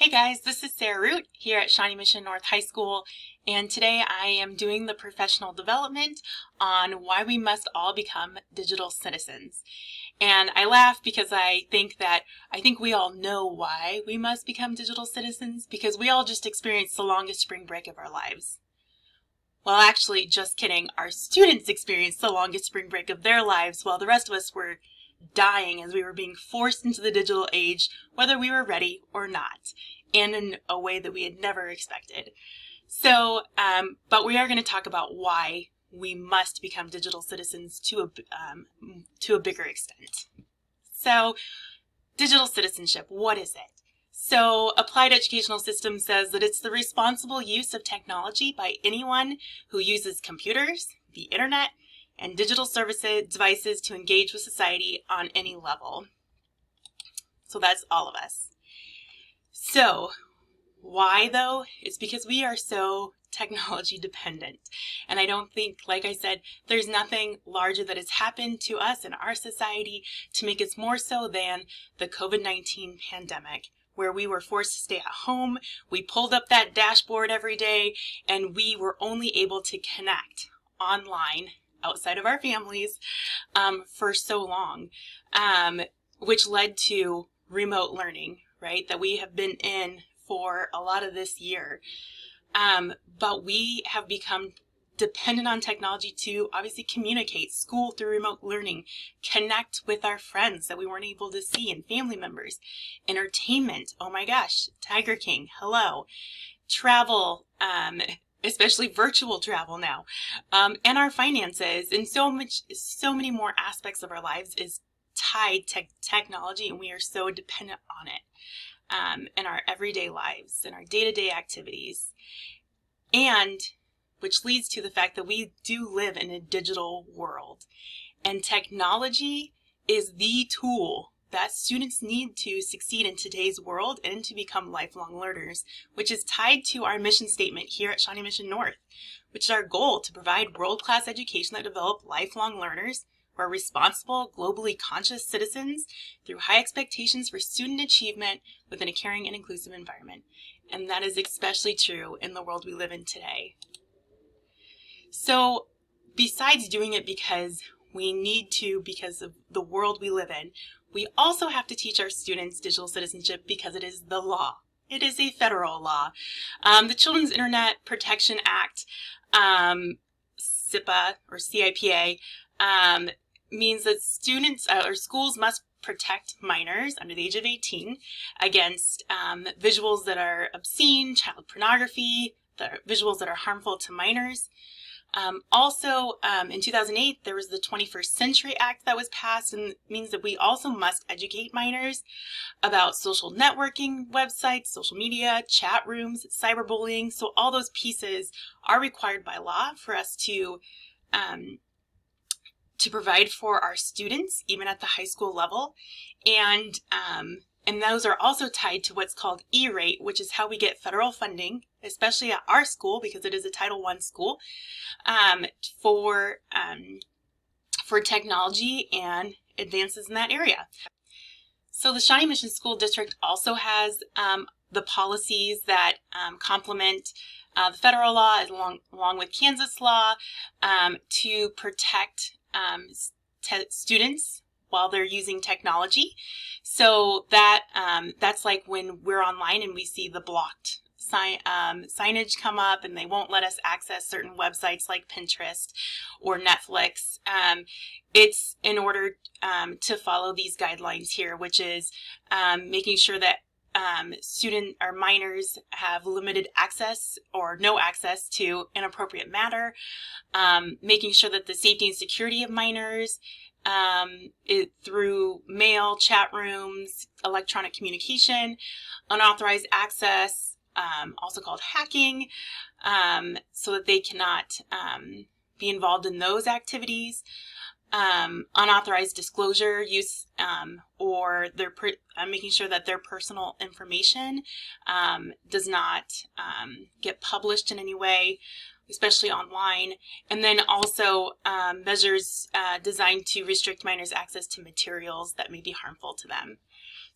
guys, this is Sarah Root here at Shawnee Mission North High School, and today I am doing the professional development on why we must all become digital citizens. And I laugh because I think we all know why we must become digital citizens, because we all just experienced the longest spring break of our lives. Well, actually, just kidding. Our students experienced the longest spring break of their lives while the rest of us were dying as we were being forced into the digital age, whether we were ready or not, and in a way that we had never expected. So, but we are going to talk about why we must become digital citizens to a bigger extent. So, digital citizenship, what is it? So, Applied Educational System says that it's the responsible use of technology by anyone who uses computers, the internet, and digital services devices to engage with society on any level. So that's all of us. So why though? It's because we are so technology dependent. And I don't think, like I said, there's nothing larger that has happened to us in our society to make us more so than the COVID-19 pandemic, where we were forced to stay at home. We pulled up that dashboard every day and we were only able to connect online outside of our families for so long, which led to remote learning, right, that we have been in for a lot of this year. But we have become dependent on technology to obviously communicate, school through remote learning, connect with our friends that we weren't able to see and family members, entertainment, oh my gosh, Tiger King, hello, travel, especially virtual travel now, and our finances, and so many more aspects of our lives is tied to technology, and we are so dependent on it in our everyday lives, in our day-to-day activities, and which leads to the fact that we do live in a digital world, and technology is the tool that students need to succeed in today's world and to become lifelong learners, which is tied to our mission statement here at Shawnee Mission North, which is our goal to provide world-class education that develop lifelong learners who are responsible, globally conscious citizens through high expectations for student achievement within a caring and inclusive environment. And that is especially true in the world we live in today. So, besides doing it because we need to, because of the world we live in, we also have to teach our students digital citizenship because it is the law. It is a federal law. The Children's Internet Protection Act, CIPA or CIPA, means that students or schools must protect minors under the age of 18 against visuals that are obscene, child pornography, visuals that are harmful to minors. Also, in 2008, there was the 21st Century Act that was passed, and means that we also must educate minors about social networking websites, social media, chat rooms, cyberbullying. So all those pieces are required by law for us to provide for our students, even at the high school level. And those are also tied to what's called E-rate, which is how we get federal funding, especially at our school, because it is a Title I school, for technology and advances in that area. So the Shawnee Mission School District also has the policies that complement the federal law along with Kansas law to protect students while they're using technology. So that that's like when we're online and we see the blocked signage come up and they won't let us access certain websites like Pinterest or Netflix. It's in order to follow these guidelines here, which is making sure that student or minors have limited access or no access to inappropriate matter, making sure that the safety and security of minors through mail, chat rooms, electronic communication, unauthorized access, also called hacking, so that they cannot be involved in those activities, unauthorized disclosure, use, or they're making sure that their personal information does not get published in any way, especially online, and then also measures designed to restrict minors' access to materials that may be harmful to them.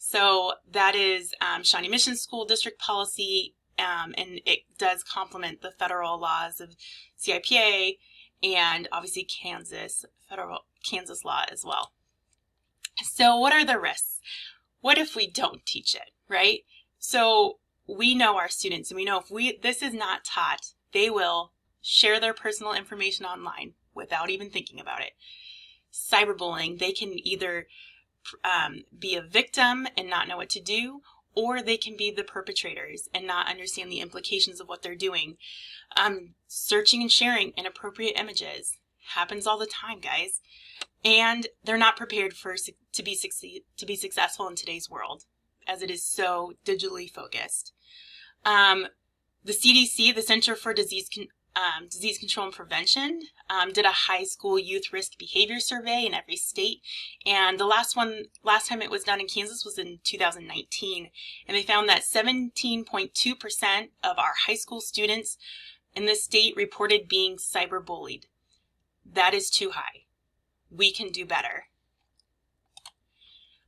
So that is Shawnee Mission School District policy, and it does complement the federal laws of CIPA and obviously Kansas law as well. So what are the risks? What if we don't teach it, right? So we know our students, and we know if this is not taught, they will share their personal information online without even thinking about it. Cyberbullying, they can either be a victim and not know what to do, or they can be the perpetrators and not understand the implications of what they're doing. Searching and sharing inappropriate images happens all the time, guys, and they're not prepared to be successful in today's world, as it is so digitally focused. The CDC, the Center for Disease Control and Prevention, did a high school youth risk behavior survey in every state, and the last time it was done in Kansas was in 2019, and they found that 17.2% of our high school students in this state reported being cyberbullied. That is too high. We can do better.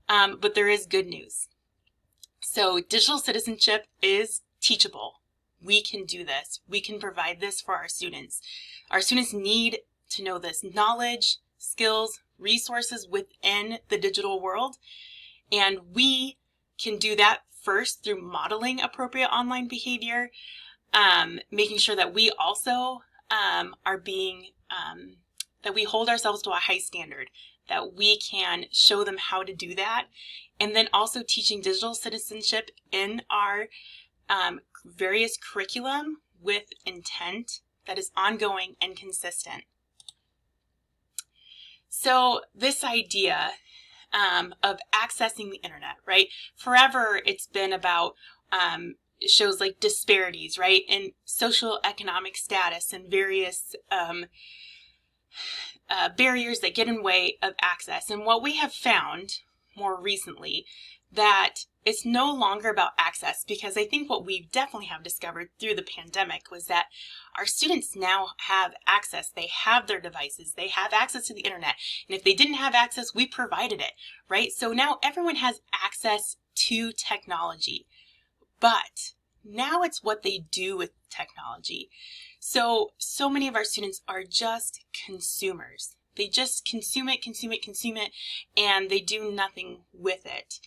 But there is good news. So digital citizenship is teachable. We can do this. We can provide this for our students. Our students need to know this knowledge, skills, resources within the digital world. And we can do that first through modeling appropriate online behavior, making sure that we also that we hold ourselves to a high standard, that we can show them how to do that. And then also teaching digital citizenship in our various curriculum with intent that is ongoing and consistent. So this idea of accessing the internet, right? Forever it's been about shows like disparities, right? And social economic status and various barriers that get in the way of access. And what we have found more recently, that it's no longer about access, because I think what we definitely have discovered through the pandemic was that our students now have access. They have their devices. They have access to the internet. And if they didn't have access, we provided it, right? So now everyone has access to technology. But now it's what they do with technology. So many of our students are just consumers. They just consume it, and they do nothing with it.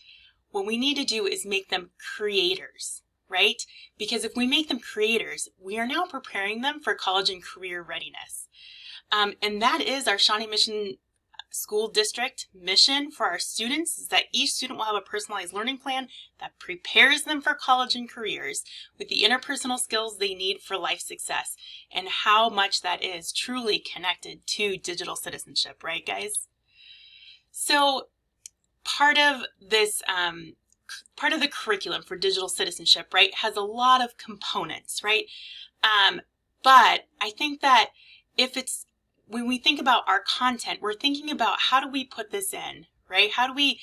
What we need to do is make them creators, right? Because if we make them creators, we are now preparing them for college and career readiness. And that is our Shawnee Mission School District mission for our students, is that each student will have a personalized learning plan that prepares them for college and careers with the interpersonal skills they need for life success, and how much that is truly connected to digital citizenship, right, guys? So part of this, part of the curriculum for digital citizenship, right, has a lot of components, right? But I think that when we think about our content, we're thinking about how do we put this in, right? How do we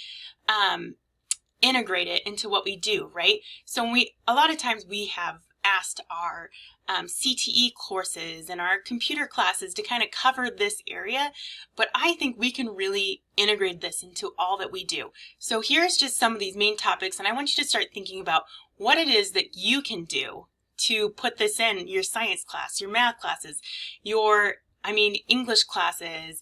integrate it into what we do, right? So a lot of times we have asked our CTE courses and our computer classes to kind of cover this area, but I think we can really integrate this into all that we do. So here's just some of these main topics, and I want you to start thinking about what it is that you can do to put this in your science class, your math classes, your English classes,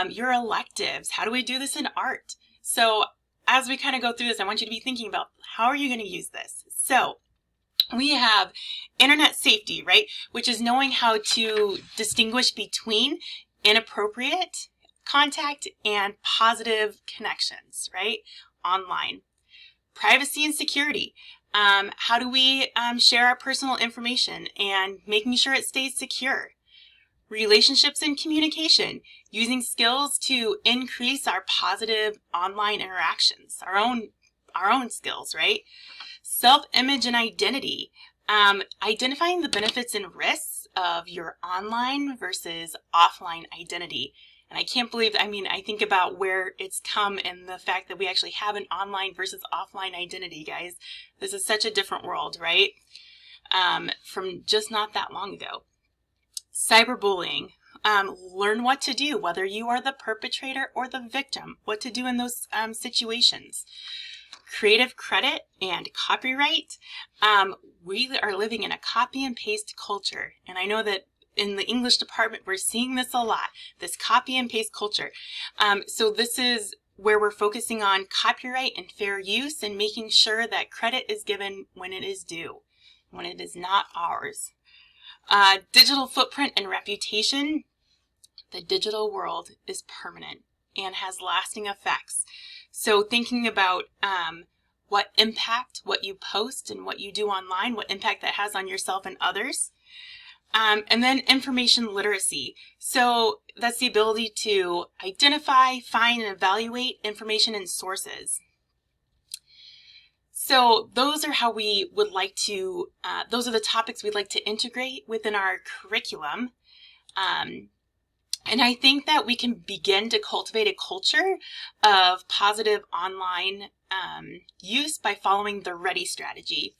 your electives. How do we do this in art? So as we kind of go through this, I want you to be thinking about how are you going to use this? So we have internet safety, right? Which is knowing how to distinguish between inappropriate contact and positive connections, right? Online. Privacy and security. How do we share our personal information and making sure it stays secure? Relationships and communication, using skills to increase our positive online interactions, our own skills, right? Self-image and identity, identifying the benefits and risks of your online versus offline identity. And I can't believe, I think about where it's come and the fact that we actually have an online versus offline identity, guys. This is such a different world, right? From just not that long ago. Cyberbullying, learn what to do, whether you are the perpetrator or the victim, what to do in those situations. creative credit and copyright. We are living in a copy and paste culture, and I know that in the English department we're seeing this a lot, this copy and paste culture. So this is where we're focusing on copyright and fair use and making sure that credit is given when it is due, when it is not ours. Digital footprint and reputation. The digital world is permanent and has lasting effects. So thinking about what impact what you post and what you do online, what impact that has on yourself and others. And then information literacy. So that's the ability to identify, find, and evaluate information and sources. So those are how we would like to, those are the topics we'd like to integrate within our curriculum. And I think that we can begin to cultivate a culture of positive online use by following the READY strategy.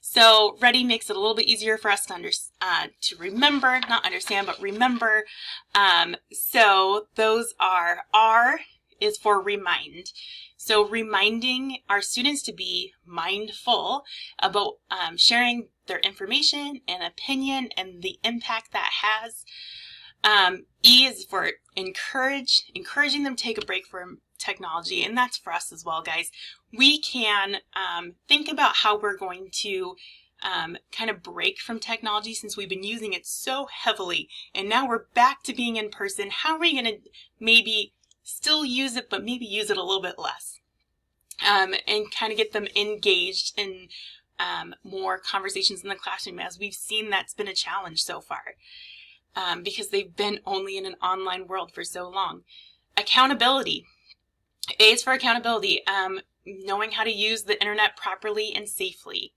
So READY makes it a little bit easier for us to remember, not understand, but remember. So those are, R is for remind. So reminding our students to be mindful about sharing their information and opinion and the impact that has. E is for encouraging them to take a break from technology, and that's for us as well, guys. We can think about how we're going to kind of break from technology since we've been using it so heavily, and now we're back to being in person. How are we going to maybe still use it, but maybe use it a little bit less, and kind of get them engaged in more conversations in the classroom, as we've seen that's been a challenge so far. Because they've been only in an online world for so long. Accountability. A is for accountability, knowing how to use the internet properly and safely.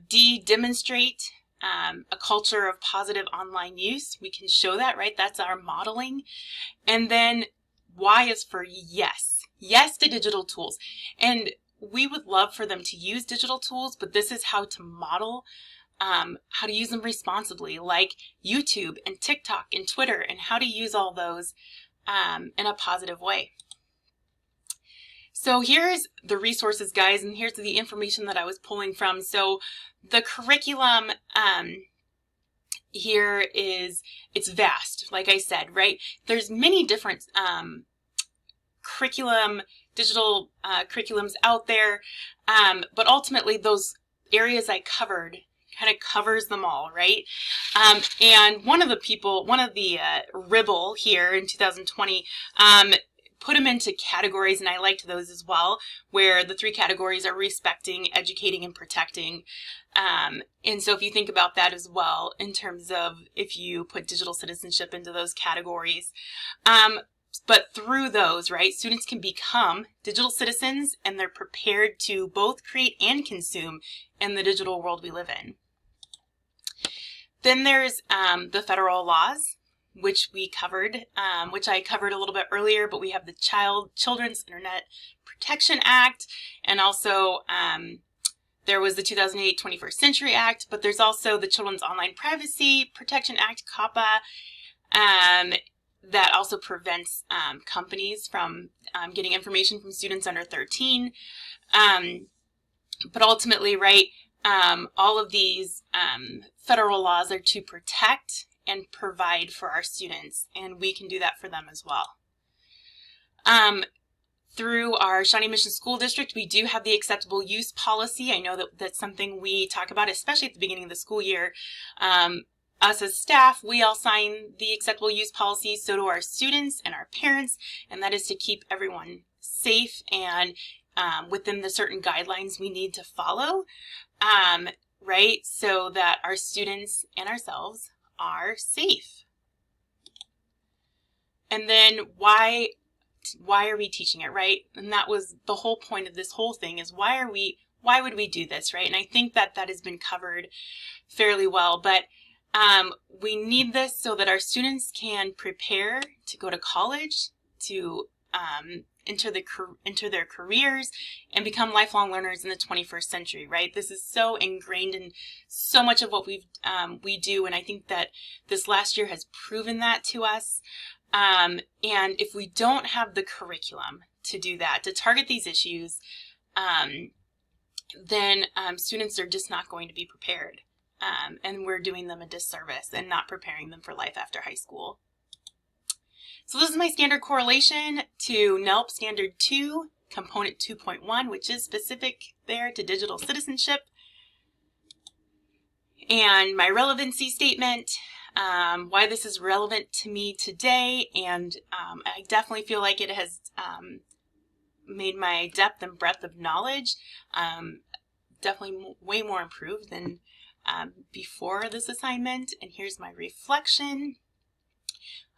D, demonstrate a culture of positive online use. We can show that, right? That's our modeling. And then Y is for yes. Yes to digital tools. And we would love for them to use digital tools, but this is how to model how to use them responsibly, like YouTube and TikTok and Twitter, and how to use all those in a positive way. So here's the resources, guys, and here's the information that I was pulling from. So the curriculum here it's vast, like I said, right? There's many different digital curriculums out there, but ultimately those areas I covered kind of covers them all, right? And one of the Ribble here in 2020 put them into categories, and I liked those as well, where the 3 categories are respecting, educating, and protecting. And so if you think about that as well, in terms of if you put digital citizenship into those categories, but through those, right, students can become digital citizens, and they're prepared to both create and consume in the digital world we live in. Then there's the federal laws, which we covered, which I covered a little bit earlier, but we have the Children's Internet Protection Act, and also there was the 2008 21st Century Act, but there's also the Children's Online Privacy Protection Act, COPPA, that also prevents companies from getting information from students under 13. But ultimately, right, all of these federal laws are to protect and provide for our students, and we can do that for them as well. Through our Shawnee Mission School District, we do have the acceptable use policy. I know that that's something we talk about, especially at the beginning of the school year. Us as staff, we all sign the acceptable use policy, so do our students and our parents, and that is to keep everyone safe and within the certain guidelines we need to follow, right, so that our students and ourselves are safe. And then why are we teaching it, right? And that was the whole point of this whole thing, is why would we do this, right? And I think that that has been covered fairly well, but we need this so that our students can prepare to go to college, to enter their careers, and become lifelong learners in the 21st century, right? This is so ingrained in so much of what we do, and I think that this last year has proven that to us. And if we don't have the curriculum to do that, to target these issues, then students are just not going to be prepared. And we're doing them a disservice and not preparing them for life after high school. So this is my standard correlation to NELP Standard 2, Component 2.1, which is specific there to digital citizenship. And my relevancy statement, why this is relevant to me today, and I definitely feel like it has made my depth and breadth of knowledge definitely way more improved than before this assignment. And here's my reflection.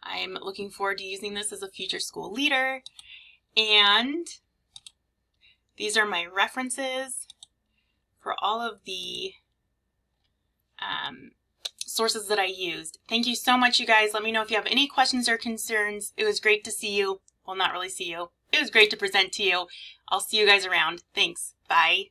I'm looking forward to using this as a future school leader. And these are my references for all of the sources that I used. Thank you so much, you guys. Let me know if you have any questions or concerns. It was great to see you. Well, not really see you. It was great to present to you. I'll see you guys around. Thanks. Bye.